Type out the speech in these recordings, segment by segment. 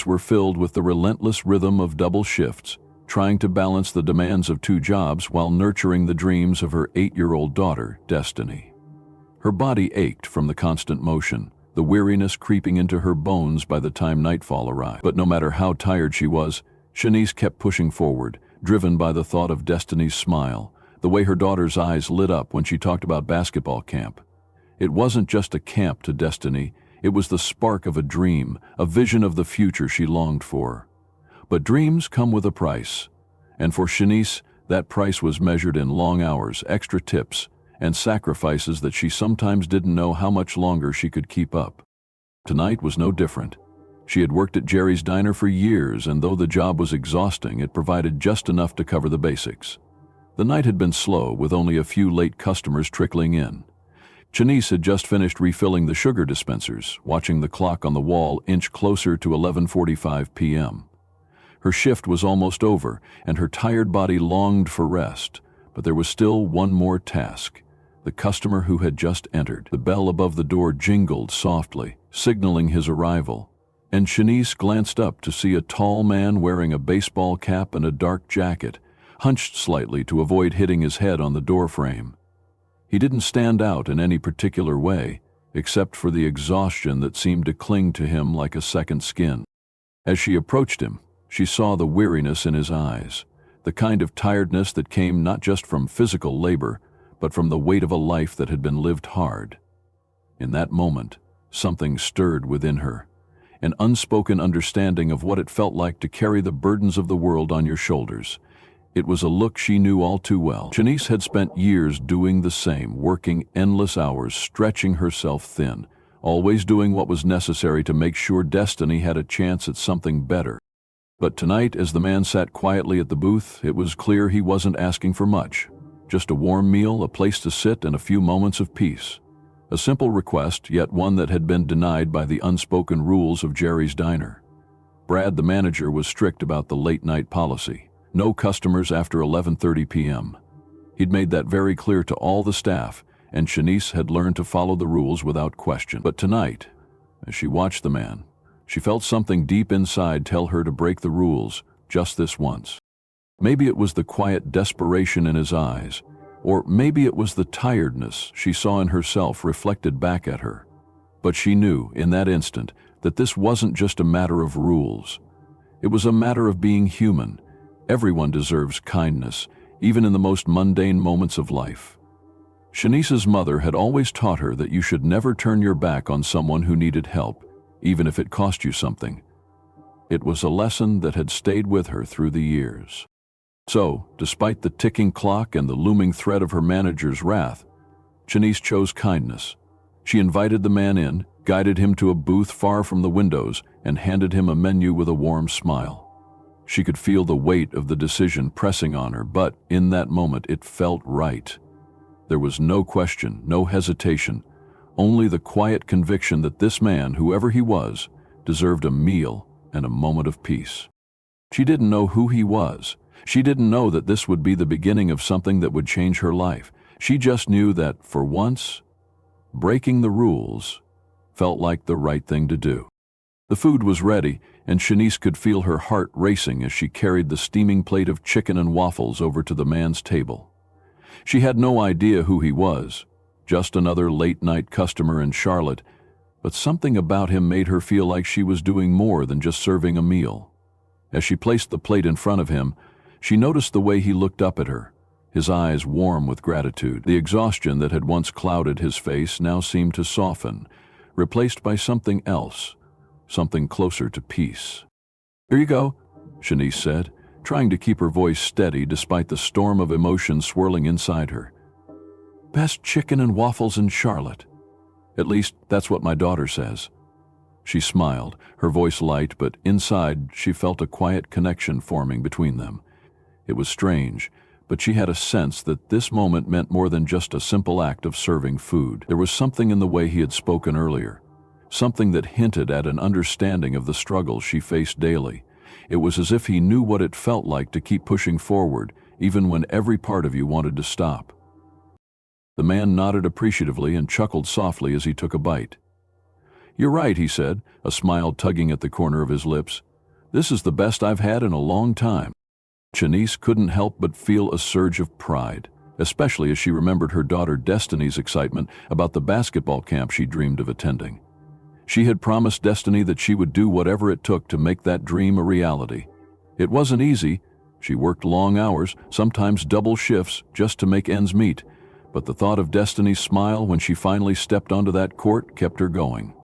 were filled with the relentless rhythm of double shifts, trying to balance the demands of two jobs while nurturing the dreams of her 8-year-old daughter, Destiny. Her body ached from the constant motion, the weariness creeping into her bones by the time nightfall arrived. But no matter how tired she was, Shanice kept pushing forward, driven by the thought of Destiny's smile, the way her daughter's eyes lit up when she talked about basketball camp. It wasn't just a camp to Destiny, it was the spark of a dream, a vision of the future she longed for. But dreams come with a price, and for Shanice, that price was measured in long hours, extra tips, and sacrifices that she sometimes didn't know how much longer she could keep up. Tonight was no different. She had worked at Jerry's Diner for years, and though the job was exhausting, it provided just enough to cover the basics. The night had been slow, with only a few late customers trickling in. Shanice had just finished refilling the sugar dispensers, watching the clock on the wall inch closer to 11:45 p.m. Her shift was almost over, and her tired body longed for rest, but there was still one more task. The customer who had just entered. The bell above the door jingled softly, signaling his arrival, and Shanice glanced up to see a tall man wearing a baseball cap and a dark jacket, hunched slightly to avoid hitting his head on the doorframe. He didn't stand out in any particular way, except for the exhaustion that seemed to cling to him like a second skin. As she approached him, she saw the weariness in his eyes, the kind of tiredness that came not just from physical labor, but from the weight of a life that had been lived hard. In that moment, something stirred within her, an unspoken understanding of what it felt like to carry the burdens of the world on your shoulders. It was a look she knew all too well. Shanice had spent years doing the same, working endless hours, stretching herself thin, always doing what was necessary to make sure Destiny had a chance at something better. But tonight, as the man sat quietly at the booth, it was clear he wasn't asking for much. Just a warm meal, a place to sit, and a few moments of peace. A simple request, yet one that had been denied by the unspoken rules of Jerry's Diner. Brad, the manager, was strict about the late-night policy. No customers after 11:30 p.m. He'd made that very clear to all the staff, and Shanice had learned to follow the rules without question. But tonight, as she watched the man, she felt something deep inside tell her to break the rules, just this once. Maybe it was the quiet desperation in his eyes, or maybe it was the tiredness she saw in herself reflected back at her. But she knew, in that instant, that this wasn't just a matter of rules. It was a matter of being human. Everyone deserves kindness, even in the most mundane moments of life. Shanice's mother had always taught her that you should never turn your back on someone who needed help, even if it cost you something. It was a lesson that had stayed with her through the years. So, despite the ticking clock and the looming threat of her manager's wrath, Shanice chose kindness. She invited the man in, guided him to a booth far from the windows, and handed him a menu with a warm smile. She could feel the weight of the decision pressing on her, but in that moment it felt right. There was no question, no hesitation, only the quiet conviction that this man, whoever he was, deserved a meal and a moment of peace. She didn't know who he was. She didn't know that this would be the beginning of something that would change her life. She just knew that, for once, breaking the rules felt like the right thing to do. The food was ready, and Shanice could feel her heart racing as she carried the steaming plate of chicken and waffles over to the man's table. She had no idea who he was, just another late-night customer in Charlotte, but something about him made her feel like she was doing more than just serving a meal. As she placed the plate in front of him, she noticed the way he looked up at her, his eyes warm with gratitude. The exhaustion that had once clouded his face now seemed to soften, replaced by something else, something closer to peace. "Here you go," Shanice said, trying to keep her voice steady despite the storm of emotion swirling inside her. "Best chicken and waffles in Charlotte. At least, that's what my daughter says." She smiled, her voice light, but inside she felt a quiet connection forming between them. It was strange, but she had a sense that this moment meant more than just a simple act of serving food. There was something in the way he had spoken earlier, something that hinted at an understanding of the struggles she faced daily. It was as if he knew what it felt like to keep pushing forward, even when every part of you wanted to stop. The man nodded appreciatively and chuckled softly as he took a bite. "You're right," he said, a smile tugging at the corner of his lips. This is the best I've had in a long time." Shanice couldn't help but feel a surge of pride, especially as she remembered her daughter Destiny's excitement about the basketball camp she dreamed of attending. She had promised Destiny that she would do whatever it took to make that dream a reality. It wasn't easy. She worked long hours, sometimes double shifts, just to make ends meet, but the thought of Destiny's smile when she finally stepped onto that court kept her going.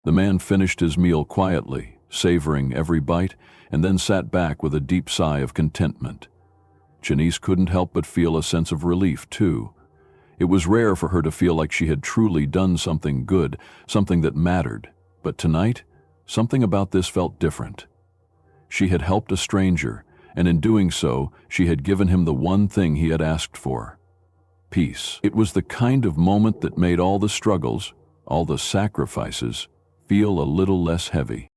The man finished his meal quietly, savoring every bite, and then sat back with a deep sigh of contentment. Shanice couldn't help but feel a sense of relief, too. It was rare for her to feel like she had truly done something good, something that mattered, but tonight, something about this felt different. She had helped a stranger, and in doing so, she had given him the one thing he had asked for: peace. It was the kind of moment that made all the struggles, all the sacrifices, feel a little less heavy.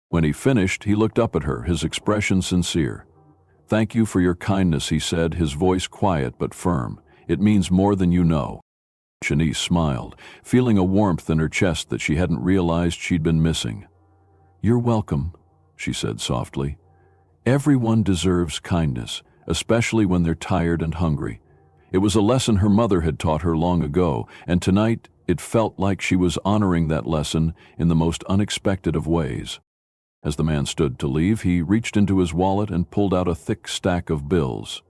When he finished, he looked up at her, his expression sincere. "Thank you for your kindness," he said, his voice quiet but firm. "It means more than you know." Shanice smiled, feeling a warmth in her chest that she hadn't realized she'd been missing. "You're welcome," she said softly. "Everyone deserves kindness, especially when they're tired and hungry." It was a lesson her mother had taught her long ago, and tonight it felt like she was honoring that lesson in the most unexpected of ways. As the man stood to leave, he reached into his wallet and pulled out a thick stack of bills.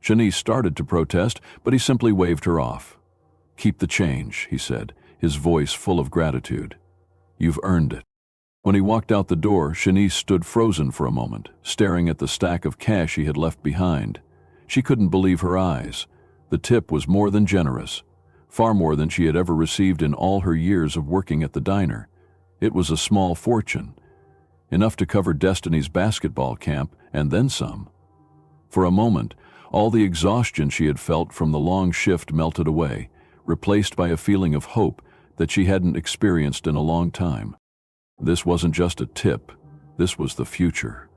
Shanice started to protest, but he simply waved her off. "Keep the change," he said, his voice full of gratitude. "You've earned it." When he walked out the door, Shanice stood frozen for a moment, staring at the stack of cash he had left behind. She couldn't believe her eyes. The tip was more than generous, far more than she had ever received in all her years of working at the diner. It was a small fortune, enough to cover Destiny's basketball camp and then some. For a moment, all the exhaustion she had felt from the long shift melted away, replaced by a feeling of hope that she hadn't experienced in a long time. This wasn't just a tip, this was the future.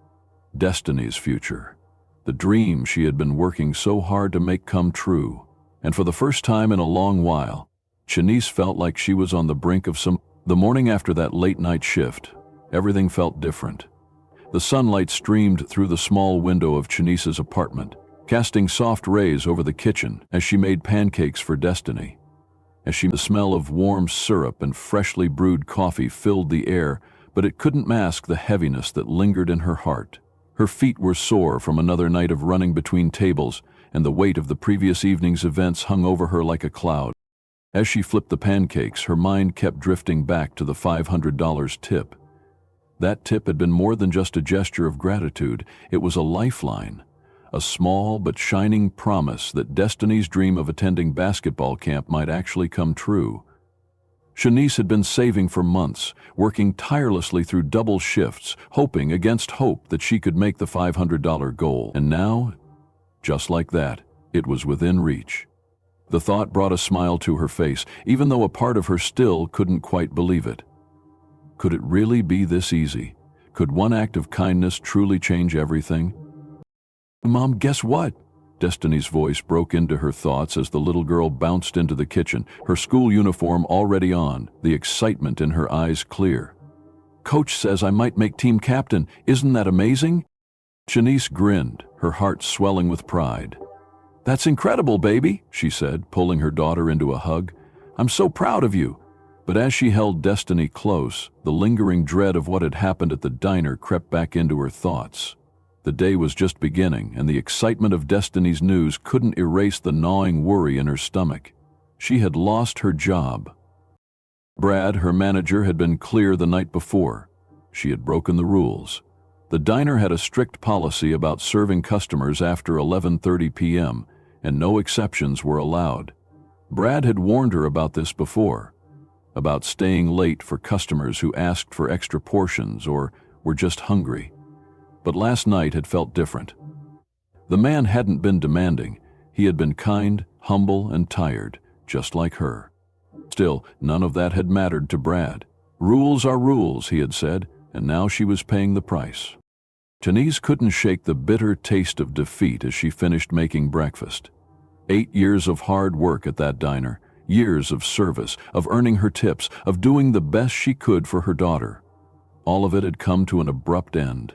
Destiny's future. The dream she had been working so hard to make come true. And for the first time in a long while, Shanice felt like she was on the brink of some... The morning after that late-night shift, everything felt different. The sunlight streamed through the small window of Shanice's apartment, casting soft rays over the kitchen as she made pancakes for Destiny. The smell of warm syrup and freshly brewed coffee filled the air, but it couldn't mask the heaviness that lingered in her heart. Her feet were sore from another night of running between tables, and the weight of the previous evening's events hung over her like a cloud. As she flipped the pancakes, her mind kept drifting back to the $500 tip. That tip had been more than just a gesture of gratitude, it was a lifeline. A small but shining promise that Destiny's dream of attending basketball camp might actually come true. Shanice had been saving for months, working tirelessly through double shifts, hoping against hope that she could make the $500 goal. And now, just like that, it was within reach. The thought brought a smile to her face, even though a part of her still couldn't quite believe it. Could it really be this easy? Could one act of kindness truly change everything? "Mom, guess what?" Destiny's voice broke into her thoughts as the little girl bounced into the kitchen, her school uniform already on, the excitement in her eyes clear. "Coach says I might make team captain. Isn't that amazing?" Shanice grinned, her heart swelling with pride. "That's incredible, baby," she said, pulling her daughter into a hug. "I'm so proud of you." But as she held Destiny close, the lingering dread of what had happened at the diner crept back into her thoughts. The day was just beginning, and the excitement of Destiny's news couldn't erase the gnawing worry in her stomach. She had lost her job. Brad, her manager, had been clear the night before. She had broken the rules. The diner had a strict policy about serving customers after 11:30 p.m., and no exceptions were allowed. Brad had warned her about this before, about staying late for customers who asked for extra portions or were just hungry. But last night had felt different. The man hadn't been demanding. He had been kind, humble, and tired, just like her. Still, none of that had mattered to Brad. Rules are rules, he had said, and now she was paying the price. Shanice couldn't shake the bitter taste of defeat as she finished making breakfast. 8 years of hard work at that diner, years of service, of earning her tips, of doing the best she could for her daughter. All of it had come to an abrupt end.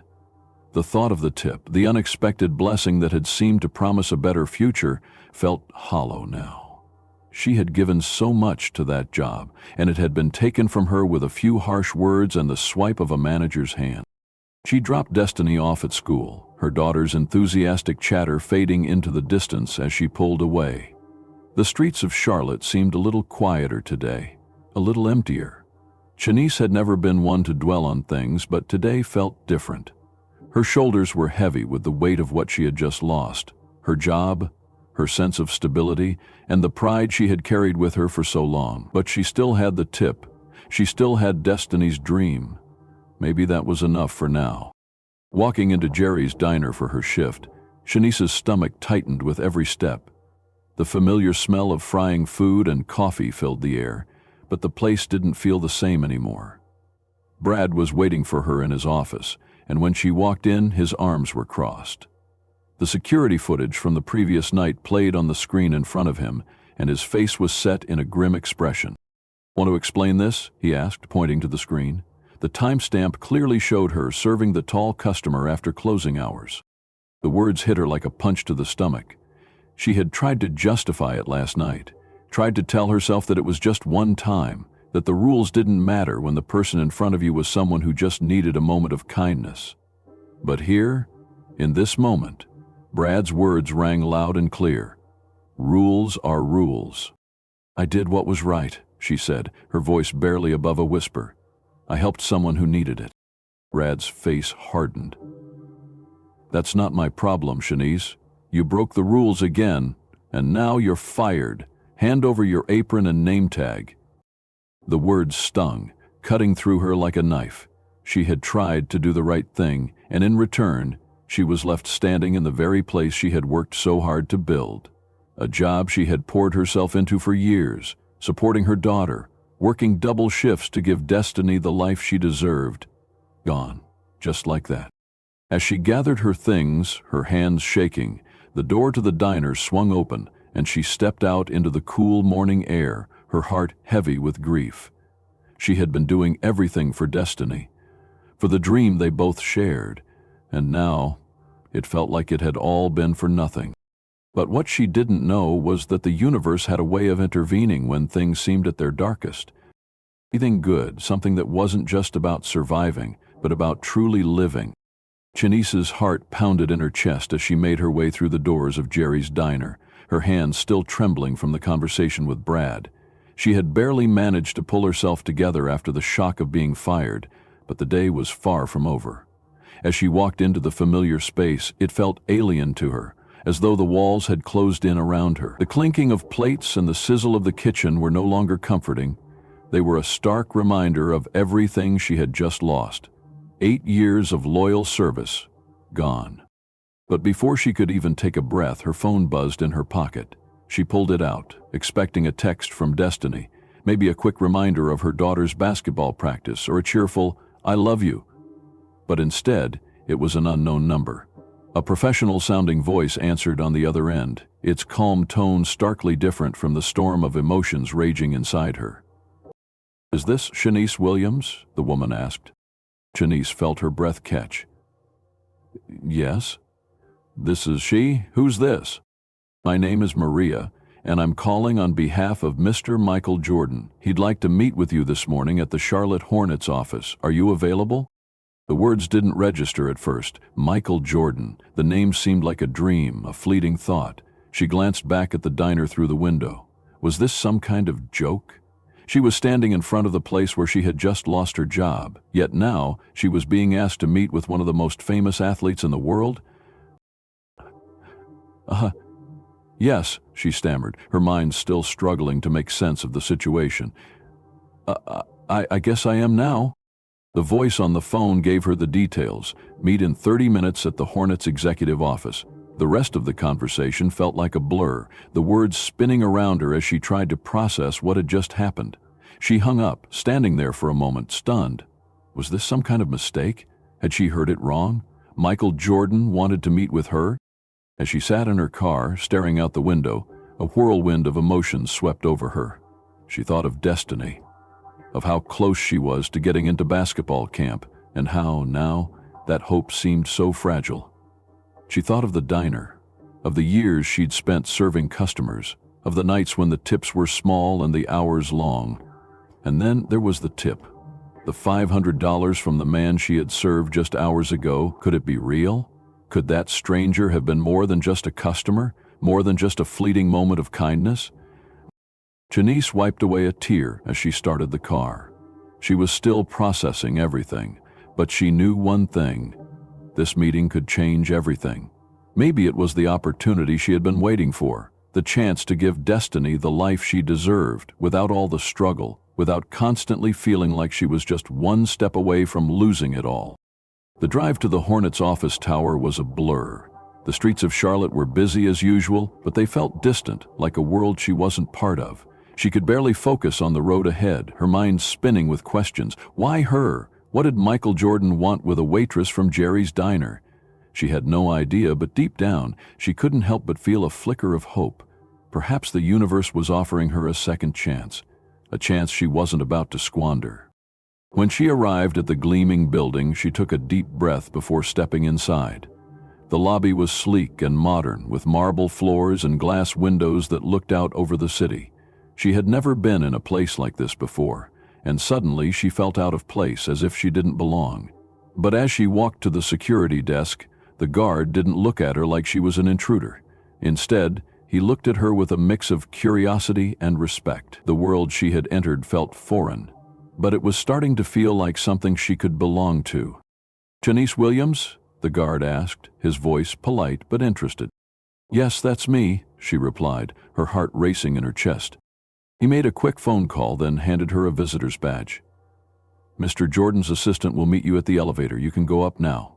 The thought of the tip, the unexpected blessing that had seemed to promise a better future, felt hollow now. She had given so much to that job, and it had been taken from her with a few harsh words and the swipe of a manager's hand. She dropped Destiny off at school, her daughter's enthusiastic chatter fading into the distance as she pulled away. The streets of Charlotte seemed a little quieter today, a little emptier. Shanice had never been one to dwell on things, but today felt different. Her shoulders were heavy with the weight of what she had just lost, her job, her sense of stability, and the pride she had carried with her for so long. But she still had the tip. She still had Destiny's dream. Maybe that was enough for now. Walking into Jerry's diner for her shift, Shanice's stomach tightened with every step. The familiar smell of frying food and coffee filled the air, but the place didn't feel the same anymore. Brad was waiting for her in his office, and when she walked in, his arms were crossed. The security footage from the previous night played on the screen in front of him, and his face was set in a grim expression. "Want to explain this?" he asked, pointing to the screen. The timestamp clearly showed her serving the tall customer after closing hours. The words hit her like a punch to the stomach. She had tried to justify it last night, tried to tell herself that it was just one time, that the rules didn't matter when the person in front of you was someone who just needed a moment of kindness. But here, in this moment, Brad's words rang loud and clear. Rules are rules. "I did what was right," she said, her voice barely above a whisper. "I helped someone who needed it." Brad's face hardened. "That's not my problem, Shanice. You broke the rules again, and now you're fired. Hand over your apron and name tag." The words stung, cutting through her like a knife. She had tried to do the right thing, and in return, she was left standing in the very place she had worked so hard to build. A job she had poured herself into for years, supporting her daughter, working double shifts to give Destiny the life she deserved. Gone, just like that. As she gathered her things, her hands shaking, the door to the diner swung open, and she stepped out into the cool morning air, her heart heavy with grief. She had been doing everything for Destiny, for the dream they both shared, and now it felt like it had all been for nothing. But what she didn't know was that the universe had a way of intervening when things seemed at their darkest. Something good, something that wasn't just about surviving, but about truly living. Shanice's heart pounded in her chest as she made her way through the doors of Jerry's diner, her hands still trembling from the conversation with Brad. She had barely managed to pull herself together after the shock of being fired, but the day was far from over. As she walked into the familiar space, it felt alien to her, as though the walls had closed in around her. The clinking of plates and the sizzle of the kitchen were no longer comforting. They were a stark reminder of everything she had just lost. 8 years of loyal service, gone. But before she could even take a breath, her phone buzzed in her pocket. She pulled it out, expecting a text from Destiny, maybe a quick reminder of her daughter's basketball practice or a cheerful, "I love you." But instead, it was an unknown number. A professional-sounding voice answered on the other end, its calm tone starkly different from the storm of emotions raging inside her. "Is this Shanice Williams?" the woman asked. Shanice felt her breath catch. "Yes. This is she? Who's this?" "My name is Maria, and I'm calling on behalf of Mr. Michael Jordan. He'd like to meet with you this morning at the Charlotte Hornets office. Are you available?" The words didn't register at first. Michael Jordan. The name seemed like a dream, a fleeting thought. She glanced back at the diner through the window. Was this some kind of joke? She was standing in front of the place where she had just lost her job, yet now she was being asked to meet with one of the most famous athletes in the world? Yes, she stammered, her mind still struggling to make sense of the situation. I guess I am now." The voice on the phone gave her the details. Meet in 30 minutes at the Hornets executive office. The rest of the conversation felt like a blur, the words spinning around her as she tried to process what had just happened. She hung up, standing there for a moment, stunned. Was this some kind of mistake? Had she heard it wrong? Michael Jordan wanted to meet with her? As she sat in her car, staring out the window, a whirlwind of emotions swept over her. She thought of Destiny, of how close she was to getting into basketball camp, and how, now, that hope seemed so fragile. She thought of the diner, of the years she'd spent serving customers, of the nights when the tips were small and the hours long. And then there was the tip. The $500 from the man she had served just hours ago. Could it be real? Could that stranger have been more than just a customer, more than just a fleeting moment of kindness? Janice wiped away a tear as she started the car. She was still processing everything, but she knew one thing. This meeting could change everything. Maybe it was the opportunity she had been waiting for, the chance to give Destiny the life she deserved, without all the struggle, without constantly feeling like she was just one step away from losing it all. The drive to the Hornets office tower was a blur. The streets of Charlotte were busy as usual, but they felt distant, like a world she wasn't part of. She could barely focus on the road ahead, her mind spinning with questions. Why her? What did Michael Jordan want with a waitress from Jerry's diner? She had no idea, but deep down, she couldn't help but feel a flicker of hope. Perhaps the universe was offering her a second chance, a chance she wasn't about to squander. When she arrived at the gleaming building, she took a deep breath before stepping inside. The lobby was sleek and modern, with marble floors and glass windows that looked out over the city. She had never been in a place like this before, and suddenly she felt out of place, as if she didn't belong. But as she walked to the security desk, the guard didn't look at her like she was an intruder. Instead, he looked at her with a mix of curiosity and respect. The world she had entered felt foreign, but it was starting to feel like something she could belong to. "Janice Williams?" the guard asked, his voice polite but interested. "Yes, that's me," she replied, her heart racing in her chest. He made a quick phone call, then handed her a visitor's badge. "Mr. Jordan's assistant will meet you at the elevator. You can go up now."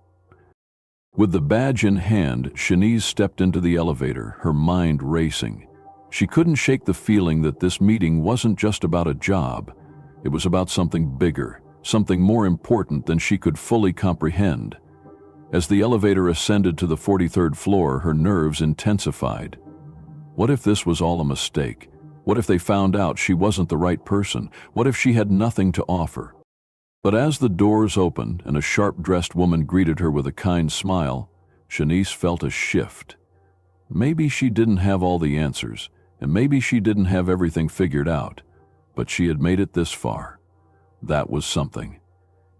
With the badge in hand, Shanice stepped into the elevator, her mind racing. She couldn't shake the feeling that this meeting wasn't just about a job. It was about something bigger, something more important than she could fully comprehend. As the elevator ascended to the 43rd floor, her nerves intensified. What if this was all a mistake? What if they found out she wasn't the right person? What if she had nothing to offer? But as the doors opened and a sharp-dressed woman greeted her with a kind smile, Shanice felt a shift. Maybe she didn't have all the answers, and maybe she didn't have everything figured out, but she had made it this far. That was something.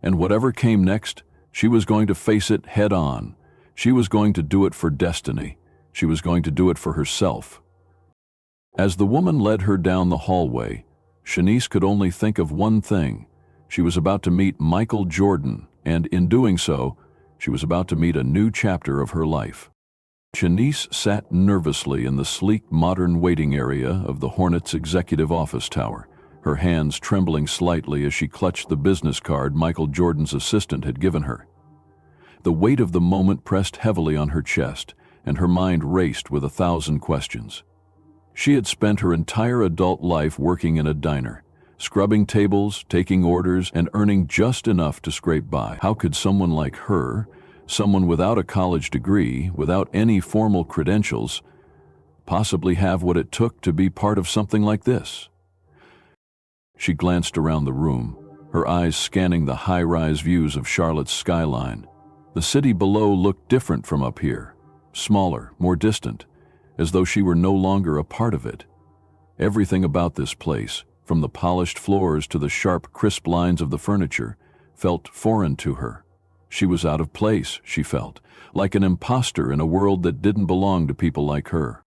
And whatever came next, she was going to face it head on. She was going to do it for Destiny. She was going to do it for herself. As the woman led her down the hallway, Shanice could only think of one thing. She was about to meet Michael Jordan, and in doing so, she was about to meet a new chapter of her life. Shanice sat nervously in the sleek, modern waiting area of the Hornets executive office tower, her hands trembling slightly as she clutched the business card Michael Jordan's assistant had given her. The weight of the moment pressed heavily on her chest, and her mind raced with 1,000 questions. She had spent her entire adult life working in a diner, scrubbing tables, taking orders, and earning just enough to scrape by. How could someone like her, someone without a college degree, without any formal credentials, possibly have what it took to be part of something like this? She glanced around the room, her eyes scanning the high-rise views of Charlotte's skyline. The city below looked different from up here, smaller, more distant, as though she were no longer a part of it. Everything about this place, from the polished floors to the sharp, crisp lines of the furniture, felt foreign to her. She was out of place, she felt, like an imposter in a world that didn't belong to people like her.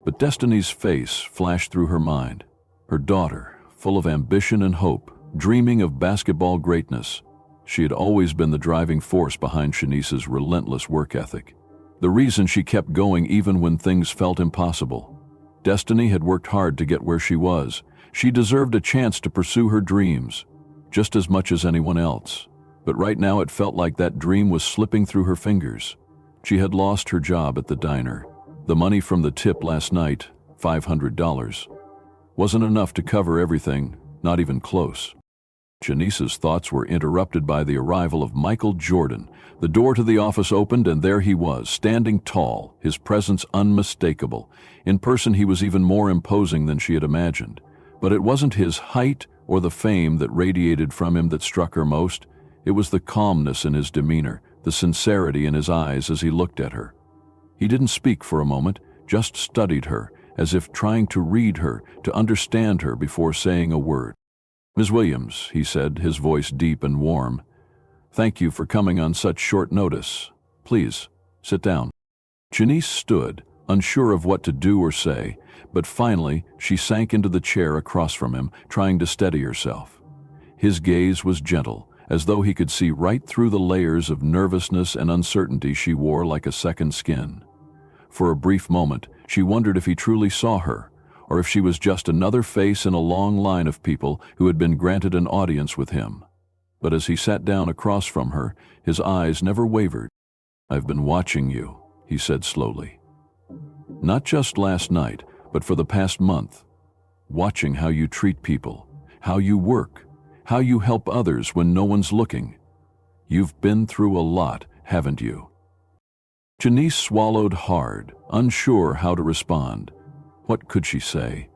But Destiny's face flashed through her mind. Her daughter, full of ambition and hope, dreaming of basketball greatness. She had always been the driving force behind Shanice's relentless work ethic. The reason she kept going even when things felt impossible. Destiny had worked hard to get where she was. She deserved a chance to pursue her dreams, just as much as anyone else. But right now it felt like that dream was slipping through her fingers. She had lost her job at the diner. The money from the tip last night, $500, wasn't enough to cover everything, not even close. Shanice's thoughts were interrupted by the arrival of Michael Jordan. The door to the office opened, and there he was, standing tall, his presence unmistakable. In person, he was even more imposing than she had imagined. But it wasn't his height or the fame that radiated from him that struck her most. It was the calmness in his demeanor, the sincerity in his eyes as he looked at her. He didn't speak for a moment, just studied her, as if trying to read her, to understand her before saying a word. "Ms. Williams," he said, his voice deep and warm, "thank you for coming on such short notice. Please, sit down." Janice stood, unsure of what to do or say, but finally she sank into the chair across from him, trying to steady herself. His gaze was gentle, as though he could see right through the layers of nervousness and uncertainty she wore like a second skin. For a brief moment, she wondered if he truly saw her, or if she was just another face in a long line of people who had been granted an audience with him. But as he sat down across from her, his eyes never wavered. "I've been watching you," he said slowly. "Not just last night, but for the past month. Watching how you treat people, how you work, how you help others when no one's looking. You've been through a lot, haven't you?" Janice swallowed hard, unsure how to respond. What could she say?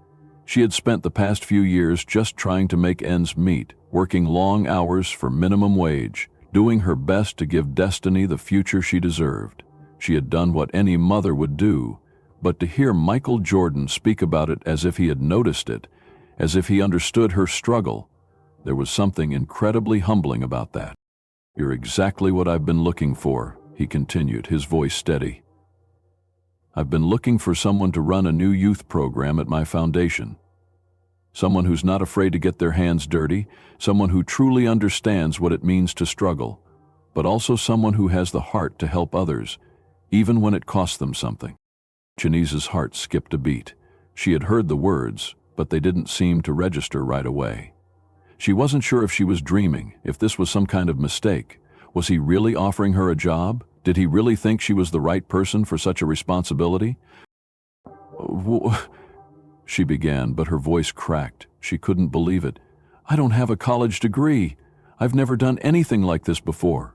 She had spent the past few years just trying to make ends meet, working long hours for minimum wage, doing her best to give Destiny the future she deserved. She had done what any mother would do, but to hear Michael Jordan speak about it as if he had noticed it, as if he understood her struggle, there was something incredibly humbling about that. "You're exactly what I've been looking for," he continued, his voice steady. "I've been looking for someone to run a new youth program at my foundation. Someone who's not afraid to get their hands dirty, someone who truly understands what it means to struggle, but also someone who has the heart to help others, even when it costs them something." Janice's heart skipped a beat. She had heard the words, but they didn't seem to register right away. She wasn't sure if she was dreaming, if this was some kind of mistake. Was he really offering her a job? Did he really think she was the right person for such a responsibility? She began, but her voice cracked. She couldn't believe it. "I don't have a college degree. I've never done anything like this before."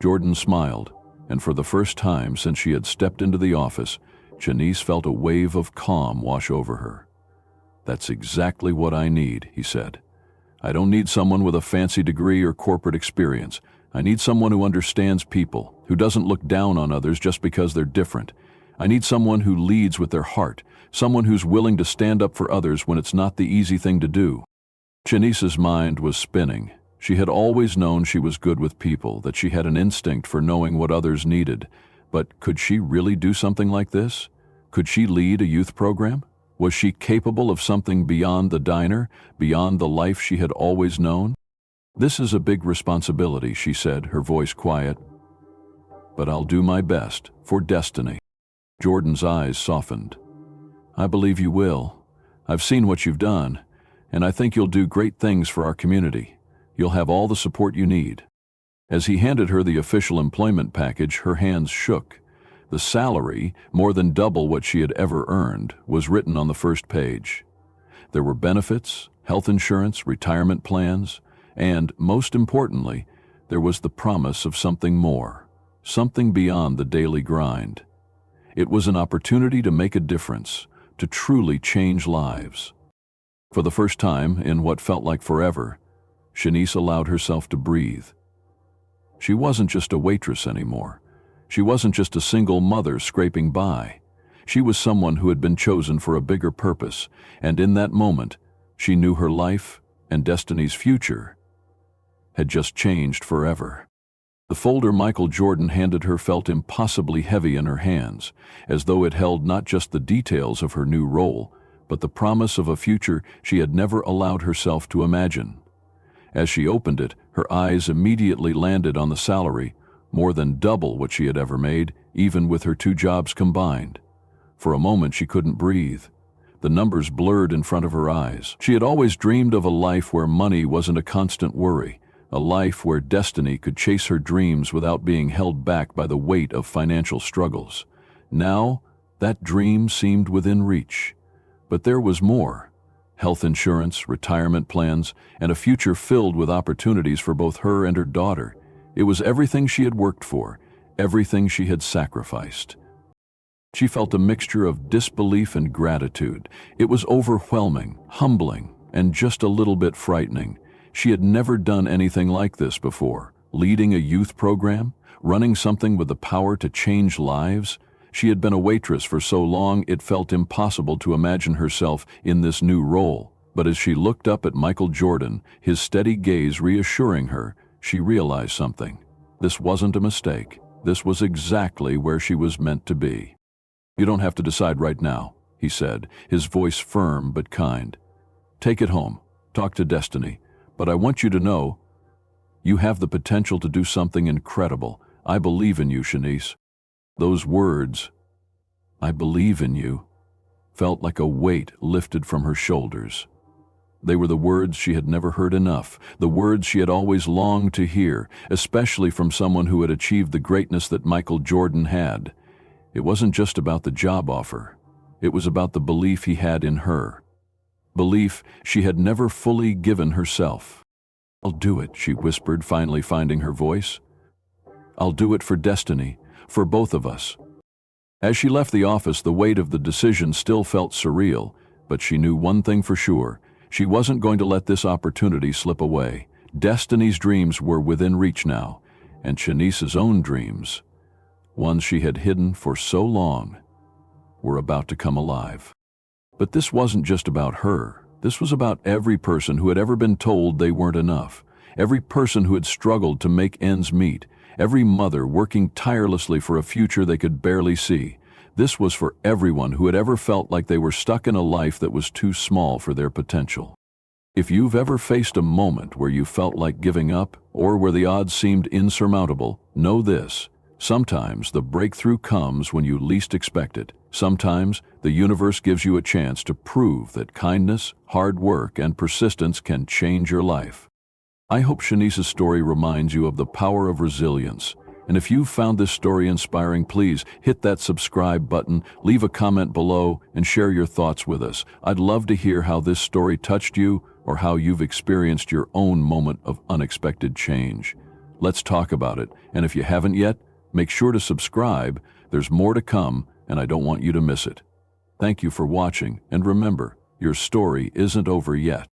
Jordan smiled, and for the first time since she had stepped into the office, Janice felt a wave of calm wash over her. "That's exactly what I need," he said. "I don't need someone with a fancy degree or corporate experience. I need someone who understands people, who doesn't look down on others just because they're different. I need someone who leads with their heart, someone who's willing to stand up for others when it's not the easy thing to do." Janice's mind was spinning. She had always known she was good with people, that she had an instinct for knowing what others needed. But could she really do something like this? Could she lead a youth program? Was she capable of something beyond the diner, beyond the life she had always known? "This is a big responsibility," she said, her voice quiet. "But I'll do my best, for Destiny." Jordan's eyes softened. "I believe you will. I've seen what you've done, and I think you'll do great things for our community. You'll have all the support you need." As he handed her the official employment package, her hands shook. The salary, more than double what she had ever earned, was written on the first page. There were benefits, health insurance, retirement plans, and, most importantly, there was the promise of something more, something beyond the daily grind. It was an opportunity to make a difference, to truly change lives. For the first time, in what felt like forever, Janice allowed herself to breathe. She wasn't just a waitress anymore. She wasn't just a single mother scraping by. She was someone who had been chosen for a bigger purpose, and in that moment, she knew her life and Destiny's future had just changed forever. The folder Michael Jordan handed her felt impossibly heavy in her hands, as though it held not just the details of her new role, but the promise of a future she had never allowed herself to imagine. As she opened it, her eyes immediately landed on the salary, more than double what she had ever made, even with her 2 jobs combined. For a moment she couldn't breathe. The numbers blurred in front of her eyes. She had always dreamed of a life where money wasn't a constant worry, a life where Destiny could chase her dreams without being held back by the weight of financial struggles. Now, that dream seemed within reach. But there was more. Health insurance, retirement plans, and a future filled with opportunities for both her and her daughter. It was everything she had worked for, everything she had sacrificed. She felt a mixture of disbelief and gratitude. It was overwhelming, humbling, and just a little bit frightening. She had never done anything like this before, leading a youth program, running something with the power to change lives. She had been a waitress for so long it felt impossible to imagine herself in this new role. But as she looked up at Michael Jordan, his steady gaze reassuring her, she realized something. This wasn't a mistake. This was exactly where she was meant to be. "You don't have to decide right now," he said, his voice firm but kind. "Take it home. Talk to Destiny. But I want you to know, you have the potential to do something incredible. I believe in you, Shanice." Those words, "I believe in you," felt like a weight lifted from her shoulders. They were the words she had never heard enough, the words she had always longed to hear, especially from someone who had achieved the greatness that Michael Jordan had. It wasn't just about the job offer. It was about the belief he had in her. Belief she had never fully given herself. "I'll do it," she whispered, finally finding her voice. "I'll do it for Destiny, for both of us." As she left the office, the weight of the decision still felt surreal, but she knew one thing for sure. She wasn't going to let this opportunity slip away. Destiny's dreams were within reach now, and Shanice's own dreams, ones she had hidden for so long, were about to come alive. But this wasn't just about her. This was about every person who had ever been told they weren't enough, every person who had struggled to make ends meet, every mother working tirelessly for a future they could barely see. This was for everyone who had ever felt like they were stuck in a life that was too small for their potential. If you've ever faced a moment where you felt like giving up, or where the odds seemed insurmountable, know this: sometimes the breakthrough comes when you least expect it. Sometimes the universe gives you a chance to prove that kindness, hard work, and persistence can change your life. I hope Shanice's story reminds you of the power of resilience. And if you've found this story inspiring, please hit that subscribe button, leave a comment below, and share your thoughts with us. I'd love to hear how this story touched you or how you've experienced your own moment of unexpected change. Let's talk about it. And if you haven't yet, make sure to subscribe. There's more to come, and I don't want you to miss it. Thank you for watching, and remember, your story isn't over yet.